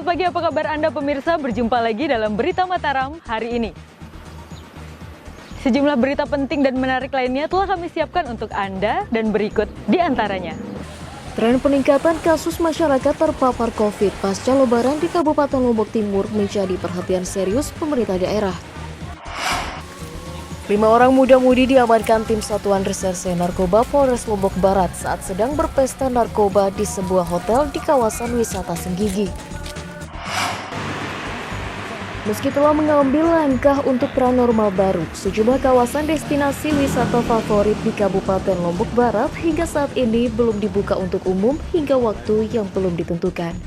pagi, apa kabar Anda pemirsa? Berjumpa lagi dalam Berita Mataram hari ini. Sejumlah berita penting dan menarik lainnya telah kami siapkan untuk Anda dan berikut di antaranya. Tren peningkatan kasus masyarakat terpapar COVID pasca Lebaran di Kabupaten Lombok Timur menjadi perhatian serius pemerintah daerah. 5 orang muda-mudi diamankan tim Satuan Reserse Narkoba Polres Lombok Barat saat sedang berpesta narkoba di sebuah hotel di kawasan wisata Senggigi. Meski telah mengambil langkah untuk paranormal baru, sejumlah kawasan destinasi wisata favorit di Kabupaten Lombok Barat hingga saat ini belum dibuka untuk umum hingga waktu yang belum ditentukan.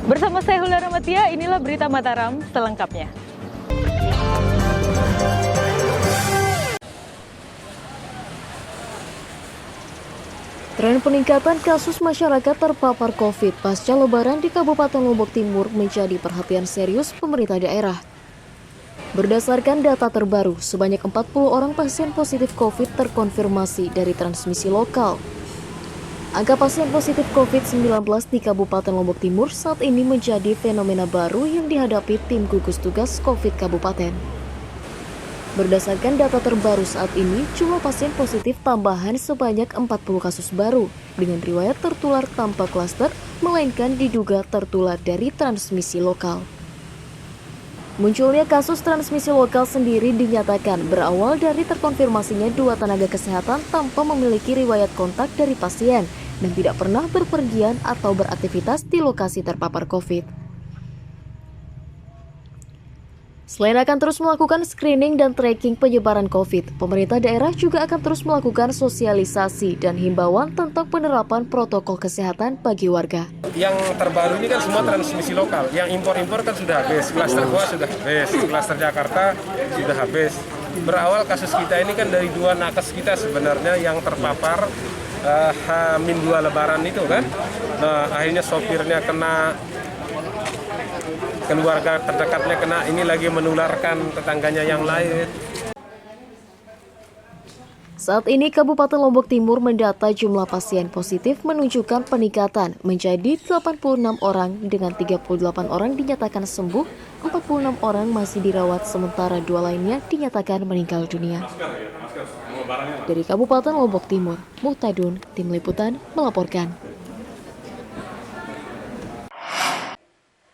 Bersama saya Hulda Ramatia, inilah Berita Mataram selengkapnya. Tren peningkatan kasus masyarakat terpapar COVID pasca Lebaran di Kabupaten Lombok Timur menjadi perhatian serius pemerintah daerah. Berdasarkan data terbaru, sebanyak 40 orang pasien positif COVID terkonfirmasi dari transmisi lokal. Angka pasien positif COVID-19 di Kabupaten Lombok Timur saat ini menjadi fenomena baru yang dihadapi tim gugus tugas COVID Kabupaten. Berdasarkan data terbaru saat ini, jumlah pasien positif tambahan sebanyak 40 kasus baru dengan riwayat tertular tanpa klaster, melainkan diduga tertular dari transmisi lokal. Munculnya kasus transmisi lokal sendiri dinyatakan berawal dari terkonfirmasinya 2 tenaga kesehatan tanpa memiliki riwayat kontak dari pasien dan tidak pernah berpergian atau beraktivitas di lokasi terpapar COVID. Selain akan terus melakukan screening dan tracking penyebaran COVID, pemerintah daerah juga akan terus melakukan sosialisasi dan himbauan tentang penerapan protokol kesehatan bagi warga. Yang terbaru ini kan semua transmisi lokal, yang impor-impor kan sudah habis, klaster Goa sudah habis, klaster Jakarta sudah habis. Berawal kasus kita ini kan dari 2 nakes kita sebenarnya yang terpapar H-2 Lebaran itu kan. Nah, akhirnya sopirnya kena, keluarga terdekatnya kena, ini lagi menularkan tetangganya yang lain. Saat ini Kabupaten Lombok Timur mendata jumlah pasien positif menunjukkan peningkatan menjadi 86 orang dengan 38 orang dinyatakan sembuh, 46 orang masih dirawat sementara 2 lainnya dinyatakan meninggal dunia. Dari Kabupaten Lombok Timur, Muhtadun, Tim Liputan melaporkan.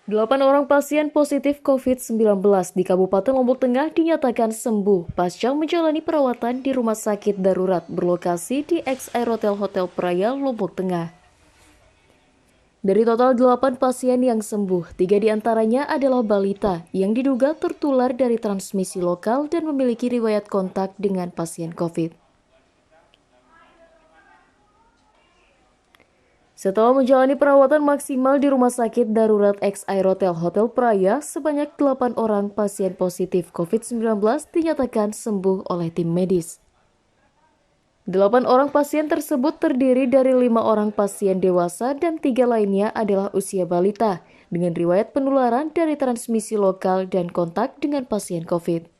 8 orang pasien positif COVID-19 di Kabupaten Lombok Tengah dinyatakan sembuh pasca menjalani perawatan di rumah sakit darurat berlokasi di X Aerotel Hotel Praya, Lombok Tengah. Dari total 8 pasien yang sembuh, 3 diantaranya adalah balita yang diduga tertular dari transmisi lokal dan memiliki riwayat kontak dengan pasien COVID. Setelah menjalani perawatan maksimal di Rumah Sakit Darurat X Aerotel Hotel Praya, sebanyak 8 orang pasien positif COVID-19 dinyatakan sembuh oleh tim medis. 8 orang pasien tersebut terdiri dari 5 orang pasien dewasa dan 3 lainnya adalah usia balita, dengan riwayat penularan dari transmisi lokal dan kontak dengan pasien COVID.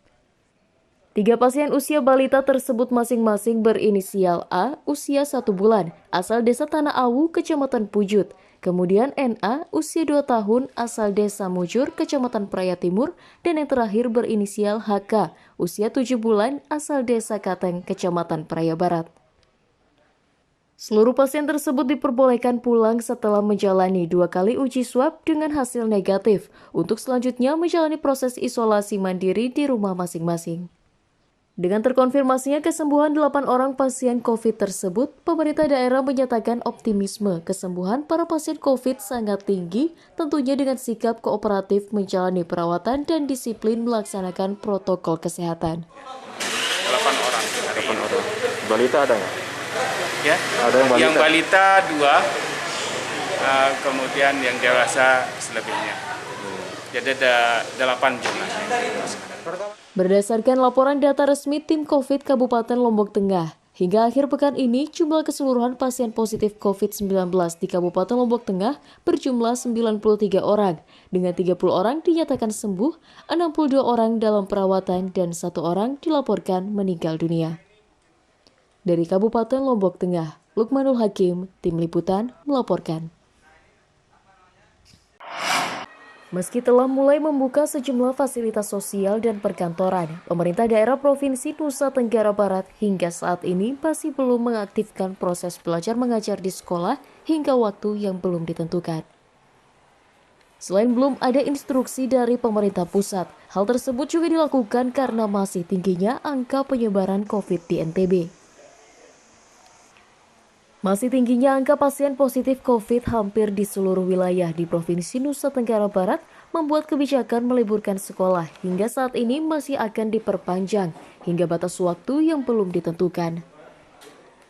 3 pasien usia balita tersebut masing-masing berinisial A, usia 1 bulan, asal desa Tanah Awu, Kecamatan Pujut. Kemudian NA, usia 2 tahun, asal desa Mujur, Kecamatan Praya Timur. Dan yang terakhir berinisial HK, usia 7 bulan, asal desa Kateng, Kecamatan Praya Barat. Seluruh pasien tersebut diperbolehkan pulang setelah menjalani 2 kali uji swab dengan hasil negatif, untuk selanjutnya menjalani proses isolasi mandiri di rumah masing-masing. Dengan terkonfirmasinya kesembuhan 8 orang pasien COVID tersebut, pemerintah daerah menyatakan optimisme kesembuhan para pasien COVID sangat tinggi, tentunya dengan sikap kooperatif menjalani perawatan dan disiplin melaksanakan protokol kesehatan. 8 orang. 8 orang. Balita ada nggak? Ya. Ada yang balita? Yang balita 2, kemudian yang dewasa selebihnya. Jadi ada 8 jumlahnya. Berdasarkan laporan data resmi tim COVID Kabupaten Lombok Tengah, hingga akhir pekan ini jumlah keseluruhan pasien positif COVID-19 di Kabupaten Lombok Tengah berjumlah 93 orang, dengan 30 orang dinyatakan sembuh, 62 orang dalam perawatan, dan 1 orang dilaporkan meninggal dunia. Dari Kabupaten Lombok Tengah, Lukmanul Hakim, Tim Liputan melaporkan. Meski telah mulai membuka sejumlah fasilitas sosial dan perkantoran, pemerintah daerah Provinsi Nusa Tenggara Barat hingga saat ini masih belum mengaktifkan proses belajar mengajar di sekolah hingga waktu yang belum ditentukan. Selain belum ada instruksi dari pemerintah pusat, hal tersebut juga dilakukan karena masih tingginya angka penyebaran COVID di NTB. Masih tingginya angka pasien positif COVID hampir di seluruh wilayah di Provinsi Nusa Tenggara Barat membuat kebijakan meliburkan sekolah hingga saat ini masih akan diperpanjang hingga batas waktu yang belum ditentukan.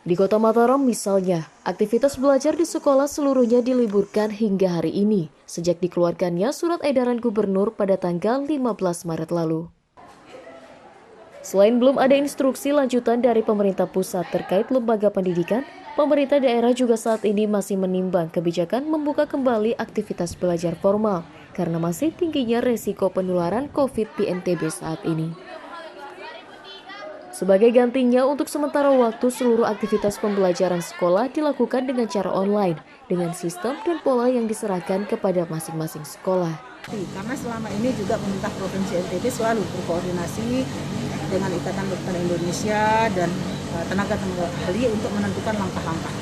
Di Kota Mataram misalnya, aktivitas belajar di sekolah seluruhnya diliburkan hingga hari ini sejak dikeluarkannya surat edaran gubernur pada tanggal 15 Maret lalu. Selain belum ada instruksi lanjutan dari pemerintah pusat terkait lembaga pendidikan, pemerintah daerah juga saat ini masih menimbang kebijakan membuka kembali aktivitas belajar formal karena masih tingginya resiko penularan COVID di NTB saat ini. Sebagai gantinya, untuk sementara waktu seluruh aktivitas pembelajaran sekolah dilakukan dengan cara online dengan sistem dan pola yang diserahkan kepada masing-masing sekolah. Karena selama ini juga pemerintah Provinsi NTB selalu berkoordinasi dengan Ikatan Dokter Indonesia dan tenaga-tenaga ahli untuk menentukan langkah-langkah.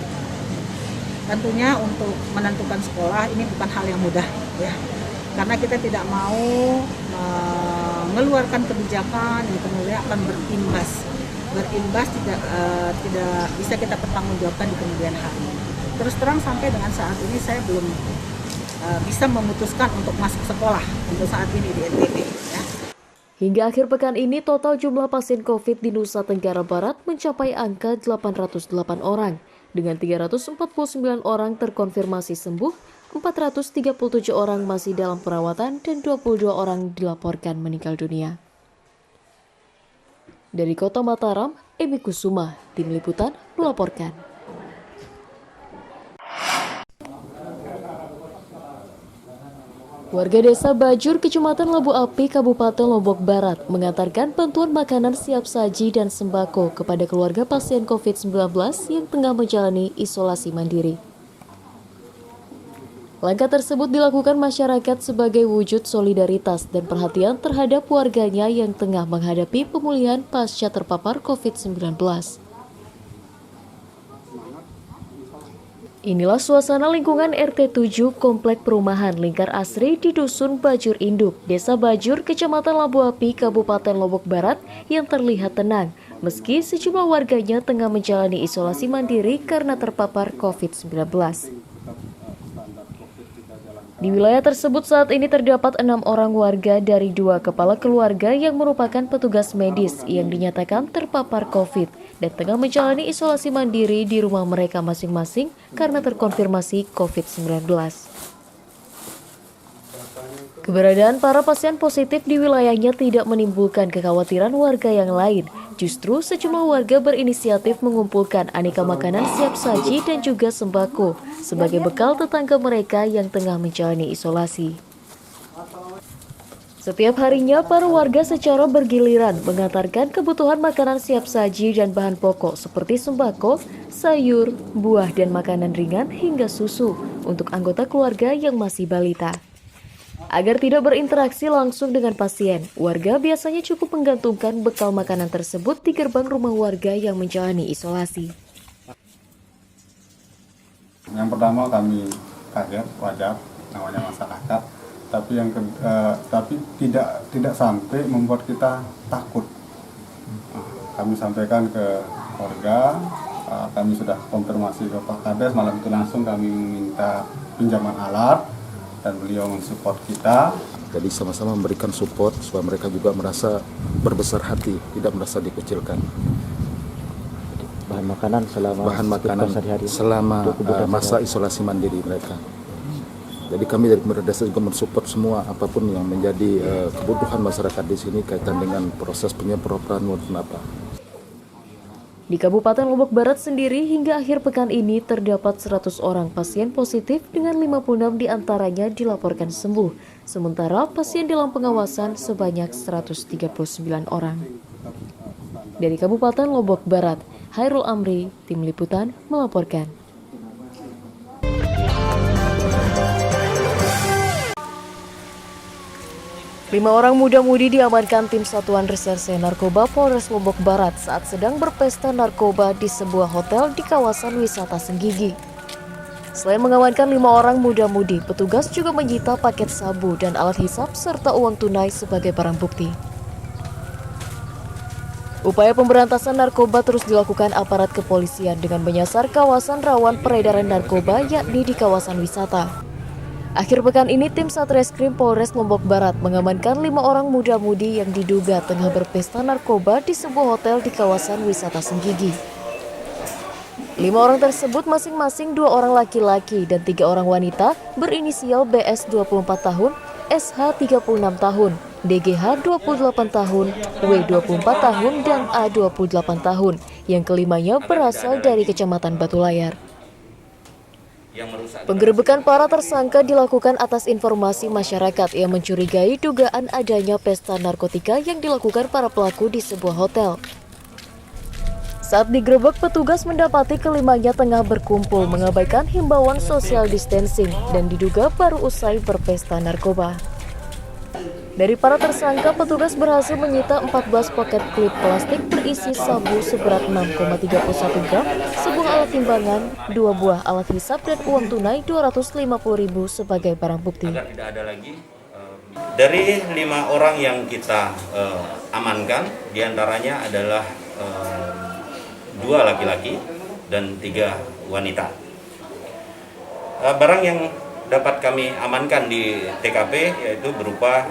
Tentunya untuk menentukan sekolah ini bukan hal yang mudah, ya. Karena kita tidak mau mengeluarkan kebijakan yang kemudian akan berimbas tidak bisa kita pertanggungjawabkan di kemudian hari. Terus terang sampai dengan saat ini saya belum bisa memutuskan untuk masuk sekolah untuk saat ini di NTB. Ya. Hingga akhir pekan ini, total jumlah pasien COVID di Nusa Tenggara Barat mencapai angka 808 orang, dengan 349 orang terkonfirmasi sembuh, 437 orang masih dalam perawatan, dan 22 orang dilaporkan meninggal dunia. Dari Kota Mataram, Emi Kusuma, Tim Liputan, melaporkan. Warga Desa Bajur, Kecamatan Labu Api, Kabupaten Lombok Barat mengantarkan bantuan makanan siap saji dan sembako kepada keluarga pasien COVID-19 yang tengah menjalani isolasi mandiri. Langkah tersebut dilakukan masyarakat sebagai wujud solidaritas dan perhatian terhadap warganya yang tengah menghadapi pemulihan pasca terpapar COVID-19. Inilah suasana lingkungan RT 7 Komplek Perumahan Lingkar Asri di Dusun Bajur Induk, Desa Bajur, Kecamatan Labu Api, Kabupaten Lombok Barat yang terlihat tenang, meski sejumlah warganya tengah menjalani isolasi mandiri karena terpapar COVID-19. Di wilayah tersebut saat ini terdapat 6 orang warga dari 2 kepala keluarga yang merupakan petugas medis yang dinyatakan terpapar COVID dan tengah menjalani isolasi mandiri di rumah mereka masing-masing karena terkonfirmasi COVID-19. Keberadaan para pasien positif di wilayahnya tidak menimbulkan kekhawatiran warga yang lain. Justru sejumlah warga berinisiatif mengumpulkan aneka makanan siap saji dan juga sembako sebagai bekal tetangga mereka yang tengah menjalani isolasi. Setiap harinya, para warga secara bergiliran mengantarkan kebutuhan makanan siap saji dan bahan pokok seperti sembako, sayur, buah, dan makanan ringan hingga susu untuk anggota keluarga yang masih balita. Agar tidak berinteraksi langsung dengan pasien, warga biasanya cukup menggantungkan bekal makanan tersebut di gerbang rumah warga yang menjalani isolasi. Yang pertama kami kaget, wajar, namanya masyarakat. Tapi tidak sampai membuat kita takut. Kami sampaikan ke warga, kami sudah konfirmasi ke Pak Kades, malam itu langsung kami meminta pinjaman alat dan beliau mensupport kita. Jadi sama-sama memberikan support supaya mereka juga merasa berbesar hati, tidak merasa dikucilkan. Bahan makanan selama masa isolasi mandiri mereka. Jadi kami dari pemerintah desa juga mensupport semua apapun yang menjadi kebutuhan masyarakat di sini kaitan dengan proses penyemprotan maupun apa. Di Kabupaten Lombok Barat sendiri hingga akhir pekan ini terdapat 100 orang pasien positif dengan 56 diantaranya dilaporkan sembuh. Sementara pasien dalam pengawasan sebanyak 139 orang. Dari Kabupaten Lombok Barat, Hairul Amri, Tim Liputan melaporkan. 5 orang muda-mudi diamankan tim Satuan Reserse Narkoba Polres Lombok Barat saat sedang berpesta narkoba di sebuah hotel di kawasan wisata Senggigi. Selain mengamankan 5 orang muda-mudi, petugas juga menyita paket sabu dan alat hisap serta uang tunai sebagai barang bukti. Upaya pemberantasan narkoba terus dilakukan aparat kepolisian dengan menyasar kawasan rawan peredaran narkoba yakni di kawasan wisata. Akhir pekan ini tim Satreskrim Polres Lombok Barat mengamankan 5 orang muda-mudi yang diduga tengah berpesta narkoba di sebuah hotel di kawasan wisata Senggigi. 5 orang tersebut masing-masing 2 orang laki-laki dan 3 orang wanita berinisial BS 24 tahun, SH 36 tahun, DGH 28 tahun, W 24 tahun, dan A 28 tahun, yang kelimanya berasal dari Kecamatan Batu Layar. Penggerebekan para tersangka dilakukan atas informasi masyarakat yang mencurigai dugaan adanya pesta narkotika yang dilakukan para pelaku di sebuah hotel. Saat digerebek, petugas mendapati kelimanya tengah berkumpul mengabaikan himbauan social distancing dan diduga baru usai berpesta narkoba. Dari para tersangka, petugas berhasil menyita 14 paket klip plastik berisi sabu seberat 6,31 gram, sebuah alat timbangan, 2 buah alat hisap, dan uang tunai 250.000 sebagai barang bukti. Tidak ada lagi. Dari 5 orang yang kita amankan, diantaranya adalah 2 laki-laki dan 3 wanita. Barang yang dapat kami amankan di TKP yaitu berupa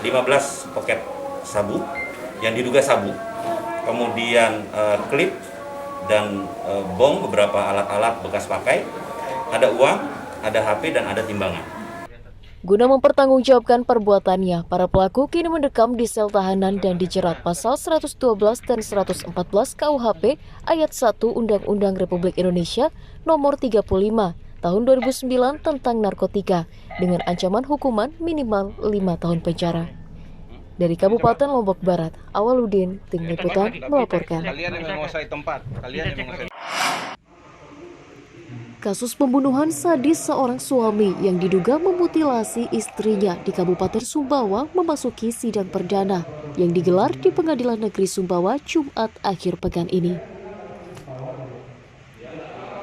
15 paket sabu yang diduga sabu, kemudian klip dan bong, beberapa alat-alat bekas pakai, ada uang, ada HP, dan ada timbangan. Guna mempertanggungjawabkan perbuatannya, para pelaku kini mendekam di sel tahanan dan dijerat pasal 112 dan 114 KUHP ayat 1 Undang-Undang Republik Indonesia nomor 35 tahun 2009 tentang narkotika dengan ancaman hukuman minimal 5 tahun penjara. Dari Kabupaten Lombok Barat, Awaludin, Tim Liputan melaporkan. Kasus pembunuhan sadis seorang suami yang diduga memutilasi istrinya di Kabupaten Sumbawa memasuki sidang perdana yang digelar di Pengadilan Negeri Sumbawa Jumat akhir pekan ini.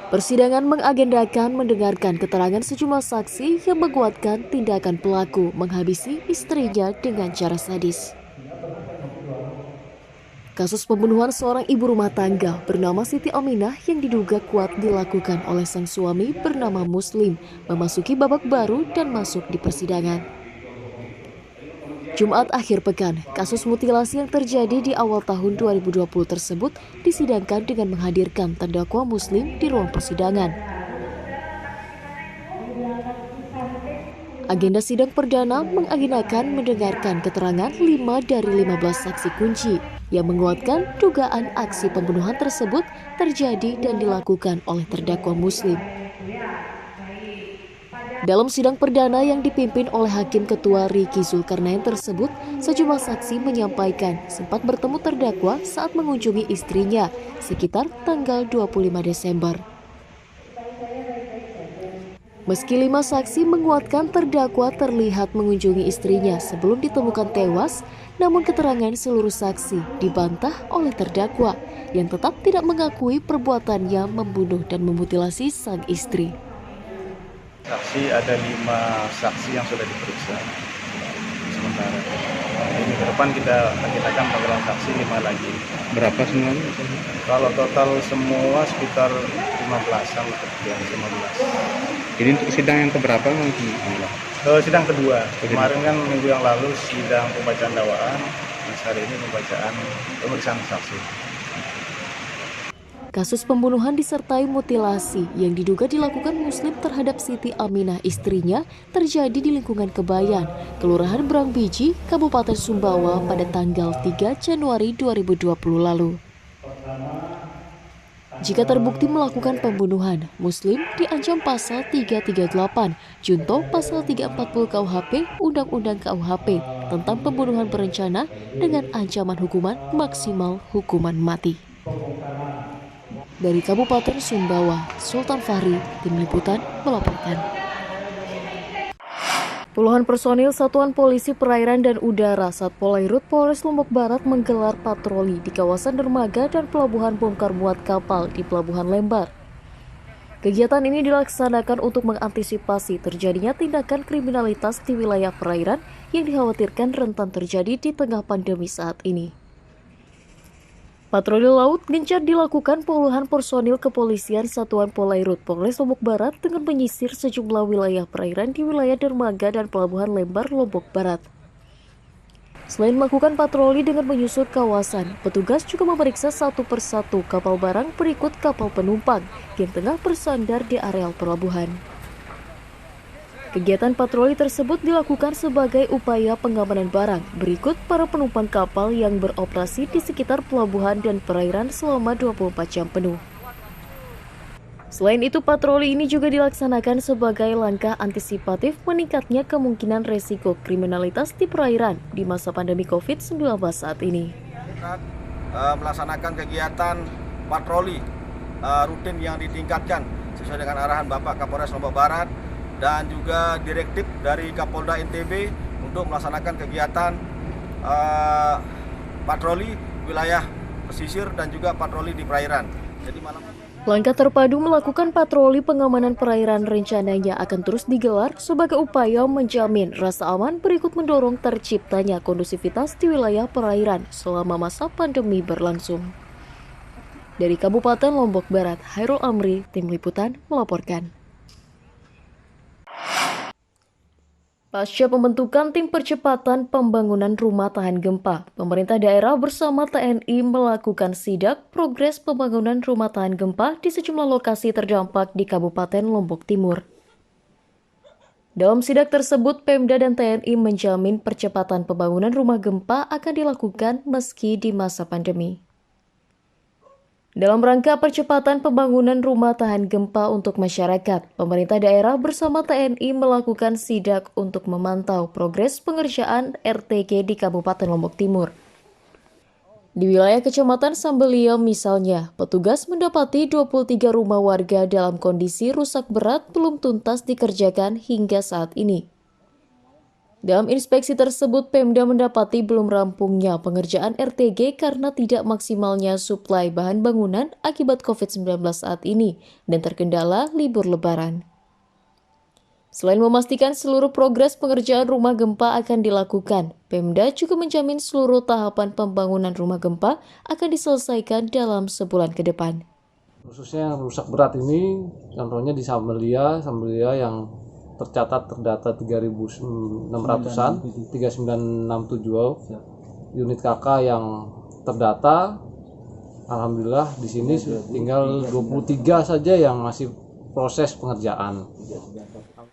Persidangan mengagendakan mendengarkan keterangan sejumlah saksi yang menguatkan tindakan pelaku menghabisi istrinya dengan cara sadis. Kasus pembunuhan seorang ibu rumah tangga bernama Siti Aminah yang diduga kuat dilakukan oleh sang suami bernama Muslim memasuki babak baru dan masuk di persidangan. Jumat akhir pekan, kasus mutilasi yang terjadi di awal tahun 2020 tersebut disidangkan dengan menghadirkan terdakwa Muslim di ruang persidangan. Agenda sidang perdana mengagendakan mendengarkan keterangan 5 dari 15 saksi kunci yang menguatkan dugaan aksi pembunuhan tersebut terjadi dan dilakukan oleh terdakwa Muslim. Dalam sidang perdana yang dipimpin oleh Hakim Ketua Riki Zulkarnain tersebut, sejumlah saksi menyampaikan sempat bertemu terdakwa saat mengunjungi istrinya sekitar tanggal 25 Desember. Meski 5 saksi menguatkan terdakwa terlihat mengunjungi istrinya sebelum ditemukan tewas, namun keterangan seluruh saksi dibantah oleh terdakwa yang tetap tidak mengakui perbuatannya membunuh dan memutilasi sang istri. Saksi ada 5 saksi yang sudah diperiksa sementara. Ini ke depan kita akan panggilan saksi 5 lagi. Berapa semuanya? Kalau total semua sekitar 15-an yang 15. Ini untuk sidang yang keberapa? Sidang kedua. Kemarin kan minggu yang lalu sidang pembacaan dakwaan. Hari ini pemeriksaan saksi. Kasus pembunuhan disertai mutilasi yang diduga dilakukan Muslim terhadap Siti Aminah istrinya terjadi di lingkungan Kebayan, Kelurahan Brangbiji, Kabupaten Sumbawa pada tanggal 3 Januari 2020 lalu. Jika terbukti melakukan pembunuhan, Muslim diancam pasal 338, junto pasal 340 KUHP, Undang-Undang KUHP tentang pembunuhan berencana dengan ancaman hukuman maksimal hukuman mati. Dari Kabupaten Sumbawa, Sultan Fahri, Tim Liputan melaporkan. Puluhan personil Satuan Polisi Perairan dan Udara Satpol Airut Polres Lombok Barat menggelar patroli di kawasan dermaga dan pelabuhan bongkar muat kapal di Pelabuhan Lembar. Kegiatan ini dilaksanakan untuk mengantisipasi terjadinya tindakan kriminalitas di wilayah perairan yang dikhawatirkan rentan terjadi di tengah pandemi saat ini. Patroli laut gencar dilakukan puluhan personil kepolisian Satuan Polairut Polres Lombok Barat dengan menyisir sejumlah wilayah perairan di wilayah dermaga dan Pelabuhan Lembar, Lombok Barat. Selain melakukan patroli dengan menyusur kawasan, petugas juga memeriksa satu persatu kapal barang berikut kapal penumpang yang tengah bersandar di areal pelabuhan. Kegiatan patroli tersebut dilakukan sebagai upaya pengamanan barang berikut para penumpang kapal yang beroperasi di sekitar pelabuhan dan perairan selama 24 jam penuh. Selain itu, patroli ini juga dilaksanakan sebagai langkah antisipatif meningkatnya kemungkinan resiko kriminalitas di perairan di masa pandemi COVID-19 saat ini. Melaksanakan kegiatan patroli rutin yang ditingkatkan sesuai dengan arahan Bapak Kapolres Lombok Barat dan juga direktif dari Kapolda NTB untuk melaksanakan kegiatan patroli wilayah pesisir dan juga patroli di perairan. Jadi langkah terpadu melakukan patroli pengamanan perairan rencananya akan terus digelar sebagai upaya menjamin rasa aman berikut mendorong terciptanya kondusivitas di wilayah perairan selama masa pandemi berlangsung. Dari Kabupaten Lombok Barat, Hairul Amri, Tim Liputan melaporkan. Pasca pembentukan tim percepatan pembangunan rumah tahan gempa, pemerintah daerah bersama TNI melakukan sidak progres pembangunan rumah tahan gempa di sejumlah lokasi terdampak di Kabupaten Lombok Timur. Dalam sidak tersebut, Pemda dan TNI menjamin percepatan pembangunan rumah gempa akan dilakukan meski di masa pandemi. Dalam rangka percepatan pembangunan rumah tahan gempa untuk masyarakat, pemerintah daerah bersama TNI melakukan sidak untuk memantau progres pengerjaan RTG di Kabupaten Lombok Timur. Di wilayah Kecamatan Sambelio misalnya, petugas mendapati 23 rumah warga dalam kondisi rusak berat belum tuntas dikerjakan hingga saat ini. Dalam inspeksi tersebut, Pemda mendapati belum rampungnya pengerjaan RTG karena tidak maksimalnya suplai bahan bangunan akibat COVID-19 saat ini dan terkendala libur Lebaran. Selain memastikan seluruh progres pengerjaan rumah gempa akan dilakukan, Pemda juga menjamin seluruh tahapan pembangunan rumah gempa akan diselesaikan dalam sebulan ke depan. Khususnya yang rusak berat ini, contohnya di Sambelio yang tercatat terdata 3.600-an, 3967 unit KK yang terdata. Alhamdulillah di sini tinggal 23 saja yang masih proses pengerjaan.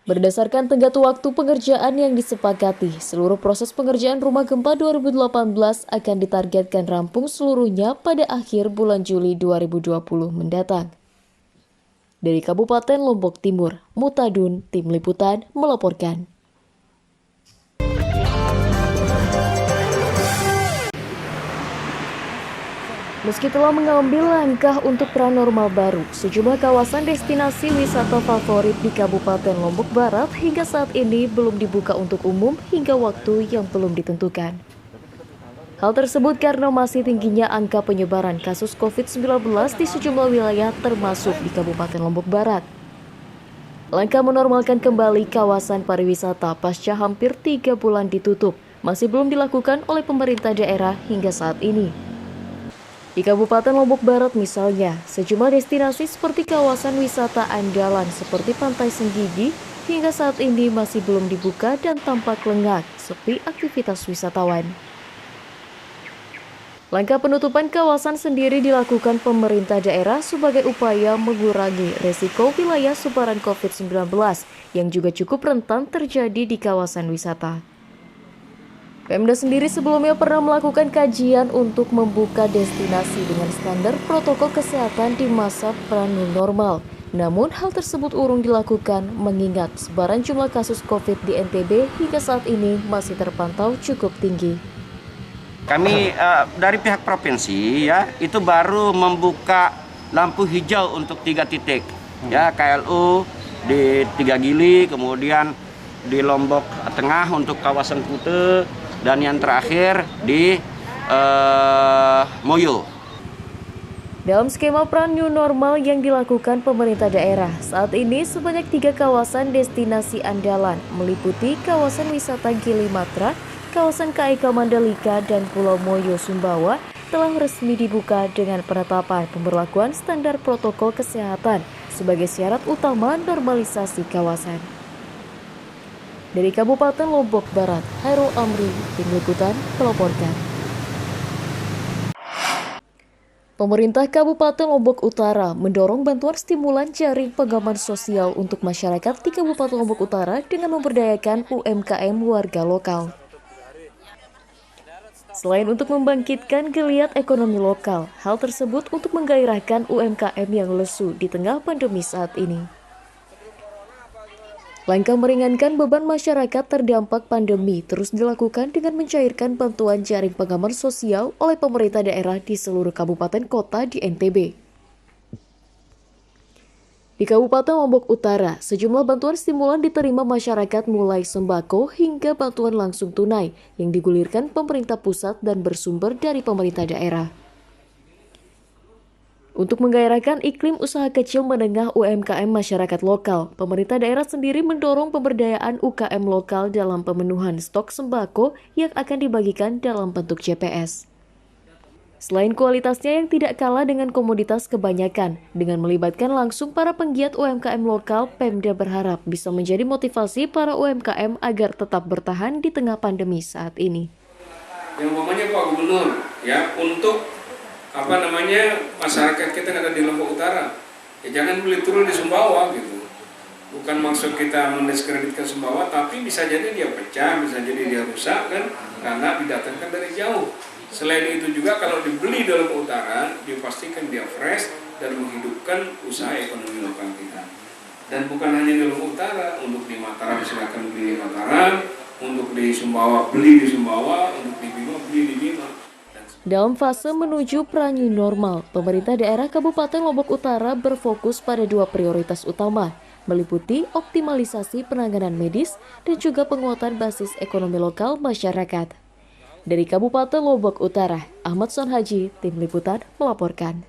Berdasarkan tenggat waktu pengerjaan yang disepakati, seluruh proses pengerjaan rumah gempa 2018 akan ditargetkan rampung seluruhnya pada akhir bulan Juli 2020 mendatang. Dari Kabupaten Lombok Timur, Mutadun, Tim Liputan melaporkan. Meski telah mengambil langkah untuk pranormal baru, sejumlah kawasan destinasi wisata favorit di Kabupaten Lombok Barat hingga saat ini belum dibuka untuk umum hingga waktu yang belum ditentukan. Hal tersebut karena masih tingginya angka penyebaran kasus COVID-19 di sejumlah wilayah termasuk di Kabupaten Lombok Barat. Langkah menormalkan kembali kawasan pariwisata pasca hampir 3 bulan ditutup masih belum dilakukan oleh pemerintah daerah hingga saat ini. Di Kabupaten Lombok Barat misalnya, sejumlah destinasi seperti kawasan wisata andalan seperti Pantai Senggigi hingga saat ini masih belum dibuka dan tampak lengang, sepi aktivitas wisatawan. Langkah penutupan kawasan sendiri dilakukan pemerintah daerah sebagai upaya mengurangi resiko wilayah sebaran COVID-19 yang juga cukup rentan terjadi di kawasan wisata. Pemda sendiri sebelumnya pernah melakukan kajian untuk membuka destinasi dengan standar protokol kesehatan di masa pra-new normal. Namun hal tersebut urung dilakukan mengingat sebaran jumlah kasus COVID di NTB hingga saat ini masih terpantau cukup tinggi. Kami dari pihak provinsi ya itu baru membuka lampu hijau untuk 3 titik ya KLU di 3 Gili, kemudian di Lombok Tengah untuk kawasan Kute, dan yang terakhir di Moyo. Dalam skema peran new normal yang dilakukan pemerintah daerah, saat ini sebanyak 3 kawasan destinasi andalan meliputi kawasan wisata Gili Matra, kawasan KIK Mandalika, dan Pulau Moyo Sumbawa telah resmi dibuka dengan penetapan pemberlakuan standar protokol kesehatan sebagai syarat utama normalisasi kawasan. Dari Kabupaten Lombok Barat, Hairul Amri, Tim Liputan, melaporkan. Pemerintah Kabupaten Lombok Utara mendorong bantuan stimulan jaring pengaman sosial untuk masyarakat di Kabupaten Lombok Utara dengan memberdayakan UMKM warga lokal. Selain untuk membangkitkan geliat ekonomi lokal, hal tersebut untuk menggairahkan UMKM yang lesu di tengah pandemi saat ini. Langkah meringankan beban masyarakat terdampak pandemi terus dilakukan dengan mencairkan bantuan jaring pengaman sosial oleh pemerintah daerah di seluruh kabupaten kota di NTB. Di Kabupaten Lombok Utara, sejumlah bantuan stimulan diterima masyarakat mulai sembako hingga bantuan langsung tunai yang digulirkan pemerintah pusat dan bersumber dari pemerintah daerah. Untuk menggairahkan iklim usaha kecil menengah UMKM masyarakat lokal, pemerintah daerah sendiri mendorong pemberdayaan UKM lokal dalam pemenuhan stok sembako yang akan dibagikan dalam bentuk JPS. Selain kualitasnya yang tidak kalah dengan komoditas kebanyakan, dengan melibatkan langsung para penggiat UMKM lokal, Pemda berharap bisa menjadi motivasi para UMKM agar tetap bertahan di tengah pandemi saat ini. Yang umpamanya Pak Gubernur, ya, untuk masyarakat kita yang ada di Lombok Utara, ya jangan beli turun di Sumbawa gitu. Bukan maksud kita mendiskreditkan Sumbawa, tapi bisa jadi dia pecah, bisa jadi dia rusak kan, karena didatangkan dari jauh. Selain itu juga kalau dibeli di Lombok Utara, dipastikan dia fresh dan menghidupkan usaha ekonomi lokal kita. Dan bukan hanya di Lombok Utara, untuk di Mataram silakan beli di Mataram, untuk di Sumbawa beli di Sumbawa, untuk di Bima beli di Bima. Dalam fase menuju pra-new normal, pemerintah daerah Kabupaten Lombok Utara berfokus pada 2 prioritas utama, meliputi optimalisasi penanganan medis dan juga penguatan basis ekonomi lokal masyarakat. Dari Kabupaten Lombok Utara, Ahmad Sonhaji, Tim Liputan melaporkan.